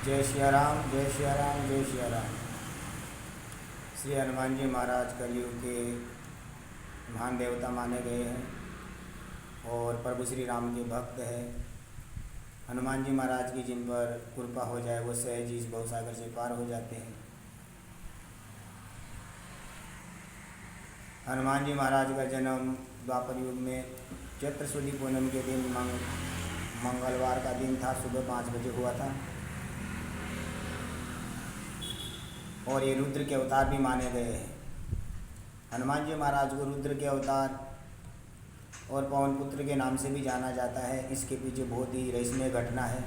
जय सिया राम, जय सिया राम, जय सिया राम। श्री हनुमान जी महाराज कलयुग के महान देवता माने गए हैं और प्रभु श्री राम के भक्त हैं। हनुमान जी महाराज की जिन पर कृपा हो जाए वो सहज ही इस भवसागर से पार हो जाते हैं। हनुमान जी महाराज का जन्म द्वापर युग में चैत्र शुद्ध पूनम के दिन मंगलवार का दिन था, सुबह 5 बजे हुआ था। और ये रुद्र के अवतार भी माने गए हैं। हनुमान जी महाराज को रुद्र के अवतार और पवन पुत्र के नाम से भी जाना जाता है। इसके पीछे बहुत ही रहस्यमय घटना है।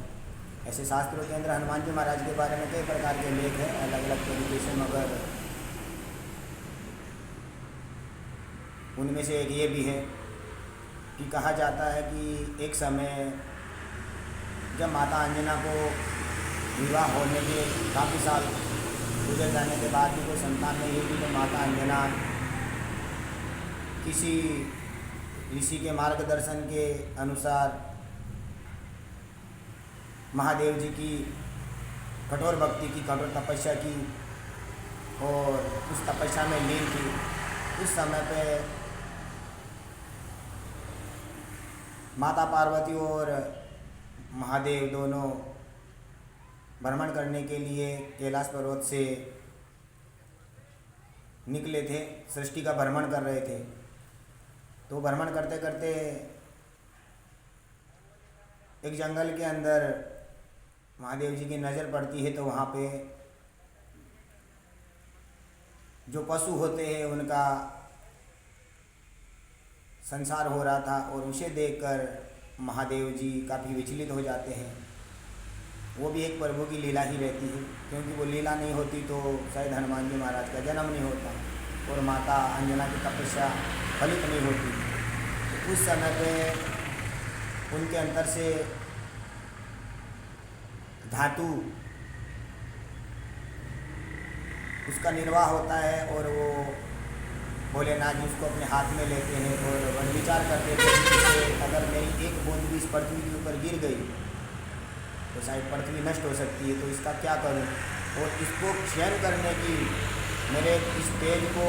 ऐसे शास्त्रों के अंदर हनुमान जी महाराज के बारे में कई प्रकार के लेख हैं अलग अलग तरीके से, मगर उनमें से एक ये भी है कि कहा जाता है कि एक समय जब माता अंजना को विवाह होने के काफ़ी साल गुजर जाने के बाद भी कोई संतान नहीं हुई, तो माता अंजना किसी ऋषि के मार्गदर्शन के अनुसार महादेव जी की कठोर भक्ति की, कठोर तपस्या की और उस तपस्या में लीन थी। उस समय पे माता पार्वती और महादेव दोनों भ्रमण करने के लिए कैलाश पर्वत से निकले थे, सृष्टि का भ्रमण कर रहे थे। तो भ्रमण करते करते एक जंगल के अंदर महादेव जी की नज़र पड़ती है, तो वहाँ पे जो पशु होते हैं उनका संसार हो रहा था और उसे देखकर महादेव जी काफ़ी विचलित हो जाते हैं। वो भी एक प्रभु की लीला ही रहती है, क्योंकि वो लीला नहीं होती तो शायद हनुमान जी महाराज का जन्म नहीं होता और माता अंजना की तपस्या फलित नहीं होती। तो उस समय पे उनके अंदर से धातु उसका निर्वाह होता है और वो भोलेनाथ जी उसको अपने हाथ में लेते हैं और विचार करते थे कि अगर मेरी एक बूंद भी इस पृथ्वी के ऊपर गिर गई तो शायद पृथ्वी नष्ट हो सकती है, तो इसका क्या करूं। और इसको सहन करने की, मेरे इस तेज को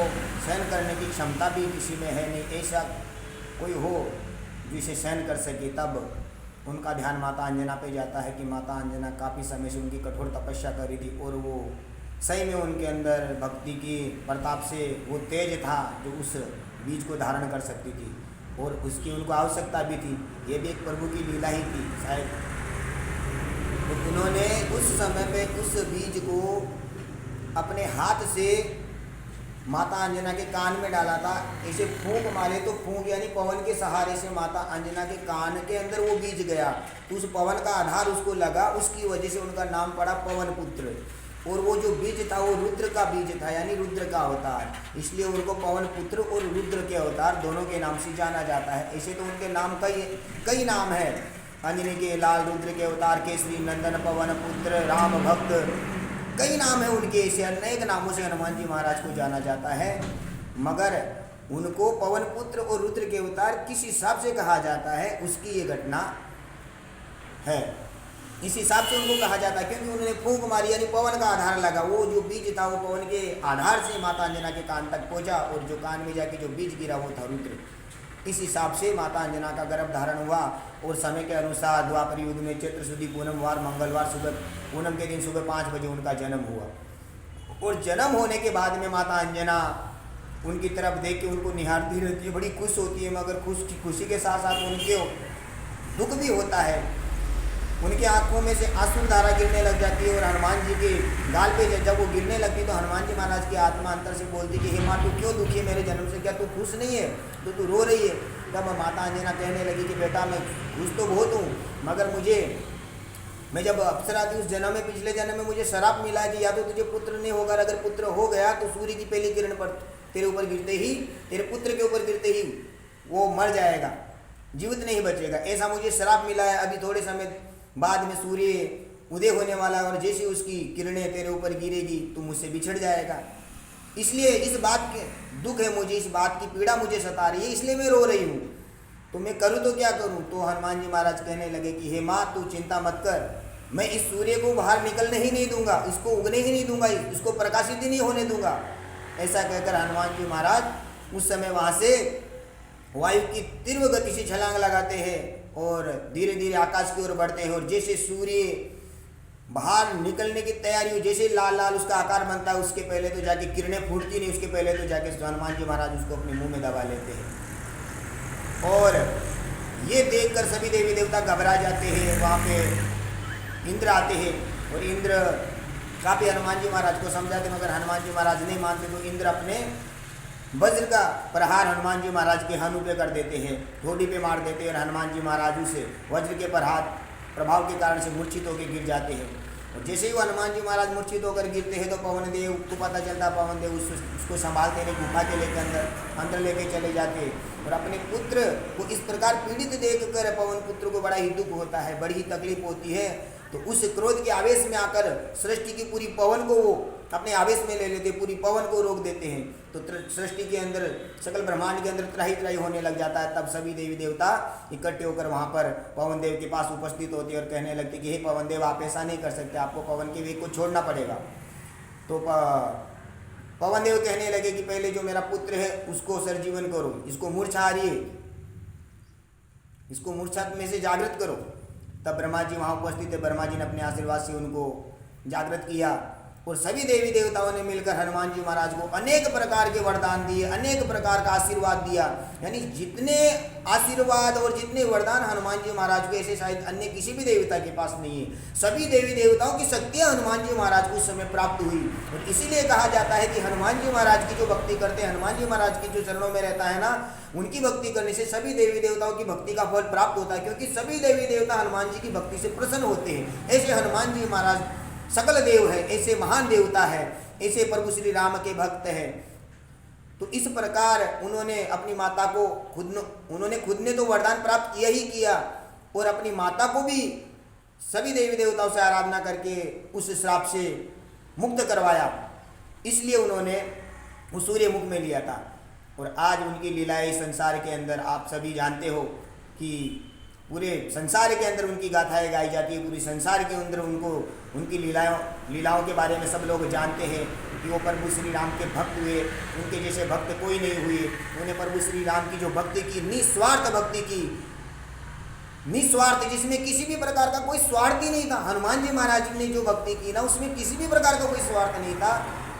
सहन करने की क्षमता भी किसी में है नहीं, ऐसा कोई हो जो इसे सहन कर सके। तब उनका ध्यान माता अंजना पे जाता है कि माता अंजना काफ़ी समय से उनकी कठोर तपस्या कर रही थी और वो सही में उनके अंदर भक्ति की प्रताप से वो तेज था जो उस बीज को धारण कर सकती थी और उसकी उनको आवश्यकता भी थी। ये भी एक प्रभु की लीला ही थी शायद। तो उन्होंने उस समय पे उस बीज को अपने हाथ से माता अंजना के कान में डाला था। ऐसे फूंक मारे तो फूंक यानी पवन के सहारे से माता अंजना के कान के अंदर वो बीज गया, तो उस पवन का आधार उसको लगा, उसकी वजह से उनका नाम पड़ा पवन पुत्र। और वो जो बीज था वो रुद्र का बीज था, यानी रुद्र का अवतार, इसलिए उनको पवन पुत्र और रुद्र के अवतार दोनों के नाम से जाना जाता है। ऐसे तो उनके नाम कई नाम है। अंजनी के लाल, रुद्र के अवतार, केसरी नंदन, पवन पुत्र, राम भक्त, कई नाम है उनके। ऐसे अनेक नामों से हनुमान जी महाराज को जाना जाता है, मगर उनको पवन पुत्र और रुद्र के अवतार किस हिसाब से कहा जाता है उसकी ये घटना है। इस हिसाब से उनको कहा जाता है क्योंकि उन्होंने फूंक मारी यानी पवन का आधार लगा। वो जो बीज था वो पवन के आधार से माता अंजना के कान तक पहुंचा और जो कान में जाके जो बीज गिरा वो था रुद्र। इस हिसाब से माता अंजना का गर्भ धारण हुआ और समय के अनुसार द्वापर युग में चैत्र शुद्ध पूनम वार मंगलवार सुबह पूनम के दिन सुबह 5 बजे उनका जन्म हुआ। और जन्म होने के बाद में माता अंजना उनकी तरफ देख के उनको निहारती रहती है, बड़ी खुश होती है, मगर खुशी के साथ साथ उनके दुख भी होता है। उनकी आंखों में से आंसू धारा गिरने लग जाती है और हनुमान जी के गाल पे जब वो गिरने लगती तो हनुमान जी महाराज की आत्मा अंतर से बोलती कि हे माँ तू क्यों दुखी है मेरे जन्म से, क्या तू खुश नहीं है, तो तू रो रही है। तब माता अंजना कहने लगी कि बेटा मैं खुश तो बहुत हूँ, मगर मैं जब अप्सरा थी उस जन्म में, पिछले जन्म में मुझे शराप मिला है कि या तो तुझे पुत्र नहीं होगा, अगर पुत्र हो गया तो सूर्य की पहली किरण पर तेरे ऊपर गिरते ही, तेरे पुत्र के ऊपर गिरते ही वो मर जाएगा, जीवित नहीं बचेगा, ऐसा मुझे शराप मिला है। अभी थोड़े समय बाद में सूर्य उदय होने वाला है और जैसे उसकी किरणें तेरे ऊपर गिरेगी तू मुझसे बिछड़ जाएगा, इसलिए इस बात के दुख है मुझे, इस बात की पीड़ा मुझे सता रही है, इसलिए मैं रो रही हूँ। तो मैं करूँ तो क्या करूँ। तो हनुमान जी महाराज कहने लगे कि हे माँ तू चिंता मत कर, मैं इस सूर्य को बाहर निकलने ही नहीं दूंगा, इसको उगने ही नहीं दूंगा, इसको प्रकाशित ही नहीं होने दूंगा। ऐसा कहकर हनुमान जी महाराज उस समय वहाँ से वायु की तीव्र गति से छलांग लगाते हैं और धीरे धीरे आकाश की ओर बढ़ते हैं। और जैसे सूर्य बाहर निकलने की तैयारी हो, जैसे लाल लाल उसका आकार बनता है, उसके पहले तो जाके किरणें फूटती नहीं, उसके पहले तो जाके हनुमान जी महाराज उसको अपने मुंह में दबा लेते हैं। और ये देखकर सभी देवी देवता घबरा जाते हैं। वहाँ पे इंद्र आते हैं और इंद्र काफ़ी हनुमान जी महाराज को समझाते, मगर हनुमान जी महाराज नहीं मानते। तो इंद्र अपने वज्र का प्रहार हनुमान जी महाराज के हनु पे कर देते हैं, ठोड़ी पे मार देते हैं और हनुमान जी महाराज उसे वज्र के प्रभाव के कारण से मूर्छित होकर गिर जाते हैं। और जैसे ही वो हनुमान जी महाराज मूर्छित होकर गिरते हैं तो पवन देव को पता चलता, पवन देव उसको संभालते हैं, गुफा के लेकर अंदर लेके चले जाते हैं। और अपने पुत्र को इस प्रकार पीड़ित देखकर पवन पुत्र को बड़ा ही दुख होता है, बड़ी ही तकलीफ होती है। तो उस क्रोध के आवेश में आकर सृष्टि की पूरी पवन को वो अपने आवेश में ले लेते, पूरी पवन को रोक देते हैं। तो सृष्टि के अंदर, सकल ब्रह्मांड के अंदर त्राही त्राही होने लग जाता है। तब सभी देवी देवता इकट्ठे होकर वहाँ पर पवन देव के पास उपस्थित होते हैं और कहने लगते कि हे पवन देव, आप ऐसा नहीं कर सकते, आपको पवन के वेग को छोड़ना पड़ेगा। तो पवन देव कहने लगे कि पहले जो मेरा पुत्र है उसको सर्जीवन करो, इसको मूर्छा आ रही है, इसको मूर्छा में से जागृत करो। तब ब्रह्मा जी वहाँ उपस्थित थे, ब्रह्मा जी ने अपने आशीर्वाद से उनको जागृत किया और सभी देवी देवताओं ने मिलकर हनुमान जी महाराज को अनेक प्रकार के वरदान दिए, अनेक प्रकार का आशीर्वाद दिया। यानी जितने आशीर्वाद और जितने वरदान हनुमान जी महाराज को ऐसे शायद अन्य किसी भी देवता के पास नहीं है। सभी देवी देवताओं की शक्तियाँ हनुमान जी महाराज को उस समय प्राप्त हुई। और इसीलिए कहा जाता है कि हनुमान जी महाराज की जो भक्ति करते हैं, हनुमान जी महाराज की जो चरणों में रहता है ना, उनकी भक्ति करने से सभी देवी देवताओं की भक्ति का फल प्राप्त होता है, क्योंकि सभी देवी देवता हनुमान जी की भक्ति से प्रसन्न होते हैं। ऐसे हनुमान जी महाराज सकल देव है, ऐसे महान देवता है, ऐसे प्रभु श्री राम के भक्त है। तो इस प्रकार उन्होंने अपनी माता को खुद ने तो वरदान प्राप्त किया ही किया और अपनी माता को भी सभी देवी देवताओं से आराधना करके उस श्राप से मुक्त करवाया। इसलिए उन्होंने उस सूर्य मुख में लिया था। और आज उनकी लीलाएं संसार के अंदर आप सभी जानते हो कि पूरे संसार के अंदर उनकी गाथाएं गाई जाती है। पूरे संसार के अंदर उनकी लीलाओं के बारे में सब लोग जानते हैं कि वो प्रभु श्री राम के भक्त हुए, उनके जैसे भक्त कोई नहीं हुए। उन्हें प्रभु श्री राम की जो भक्ति की, निस्वार्थ भक्ति की, निस्वार्थ, जिसमें किसी भी प्रकार का कोई स्वार्थ ही नहीं था। हनुमान जी महाराज ने जो भक्ति की ना, उसमें किसी भी प्रकार का कोई स्वार्थ नहीं था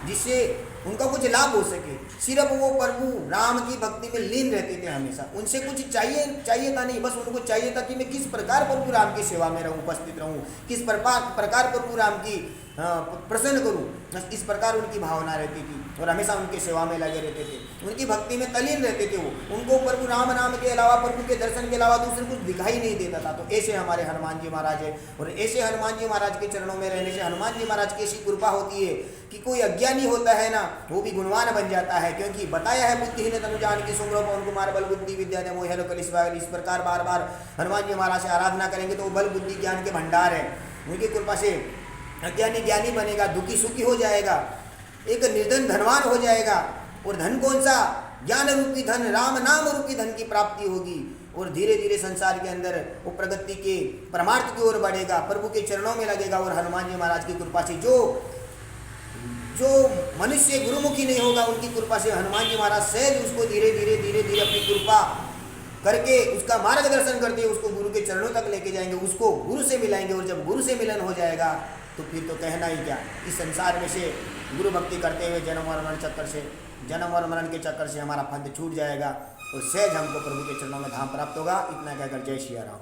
जिससे उनका कुछ लाभ हो सके। सिर्फ वो प्रभु राम की भक्ति में लीन रहते थे हमेशा। उनसे कुछ चाहिए था नहीं, बस उनको चाहिए था कि मैं किस प्रकार प्रभु राम की सेवा में रहूं, उपस्थित रहूं, किस प्रकार प्रभु राम की प्रसन्न करूं। बस इस प्रकार उनकी भावना रहती थी और हमेशा उनकी सेवा में लगे रहते थे, उनकी भक्ति में तल्लीन रहते थे। वो उनको प्रभु राम नाम के अलावा, प्रभु के दर्शन के अलावा दूसरे कुछ दिखाई नहीं देता था। तो ऐसे हमारे हनुमान जी महाराज है और ऐसे हनुमान जी महाराज के चरणों में रहने से हनुमान जी महाराज की ऐसी कृपा होती है कि कोई अज्ञानी होता है ना, वो भी गुणवान बन जाता है। क्योंकि बताया है बुद्धिहीन तनु जान की सुमरो पवन कुमार बल बुद्धि विद्या दे मोह कलिस्वाल। इस प्रकार बार बार हनुमान जी महाराज से आराधना करेंगे तो वो बल बुद्धि ज्ञान के भंडार है। उनकी कृपा से अज्ञानी ज्ञानी बनेगा, दुखी सुखी हो जाएगा, एक निर्धन धनवान हो जाएगा। और धन कौन सा? ज्ञान रूपी धन, राम नाम रूपी धन की प्राप्ति होगी। और धीरे धीरे संसार के अंदर वो प्रगति के परमार्थ की ओर बढ़ेगा, प्रभु के चरणों में लगेगा। और हनुमान जी महाराज की कृपा से जो मनुष्य गुरुमुखी नहीं होगा, उनकी कृपा से हनुमान जी महाराज सहज उसको धीरे धीरे अपनी कृपा करके उसका मार्गदर्शन करते हुए उसको गुरु के चरणों तक लेके जाएंगे, उसको गुरु से मिलाएंगे। और जब गुरु से मिलन हो जाएगा तो फिर तो कहना ही क्या, इस संसार में से गुरु भक्ति करते हुए जन्म और मरण के चक्कर से हमारा फंद छूट जाएगा और सहज हमको प्रभु के चरणों में धाम प्राप्त होगा। इतना कहकर जय श्री राम।